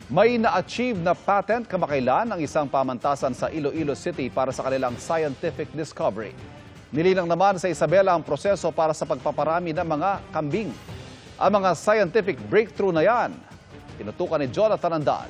May na-achieve na patent kamakailan ang isang pamantasan sa Iloilo City para sa kanilang scientific discovery. Nilinang naman sa Isabela ang proseso para sa pagpaparami ng mga kambing. Ang mga scientific breakthrough na yan, tinutukan ni Jonathan Andal.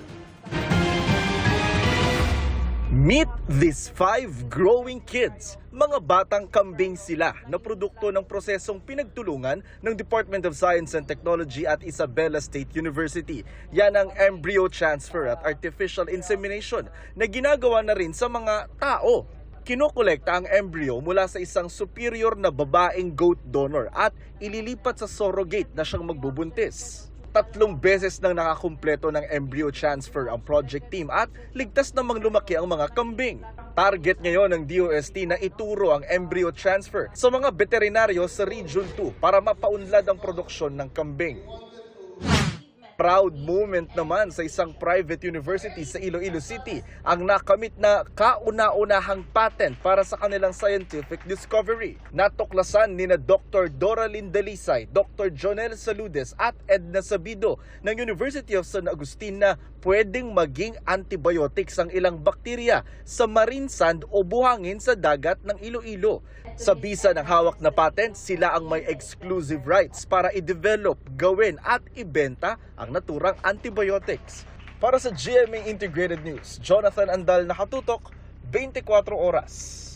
Meet these 5 growing kids. Mga batang kambing sila na produkto ng prosesong pinagtulungan ng Department of Science and Technology at Isabela State University. Yan ang embryo transfer at artificial insemination na ginagawa na rin sa mga tao. Kinokolekta ang embryo mula sa isang superior na babaeng goat donor at ililipat sa surrogate na siyang magbubuntis. 3 beses nang nakakumpleto ng embryo transfer ang project team at ligtas namang lumaki ang mga kambing. Target ngayon ng DOST na ituro ang embryo transfer sa mga veterinaryo sa Region 2 para mapaunlad ang produksyon ng kambing. Proud moment naman sa isang private university sa Iloilo City ang nakamit na kauna-unahang patent para sa kanilang scientific discovery. Natuklasan nina Dr. Doralyn Dalisay, Dr. Jonel Saludes at Edna Sabido ng University of San Agustin na pwedeng maging antibiotics ang ilang bakterya sa marine sand o buhangin sa dagat ng Iloilo. Sa bisa ng hawak na patent, sila ang may exclusive rights para i-develop, gawin at ibenta ang naturang antibiotics. Para sa GMA Integrated News, Jonathan Andal, nakatutok, 24 oras.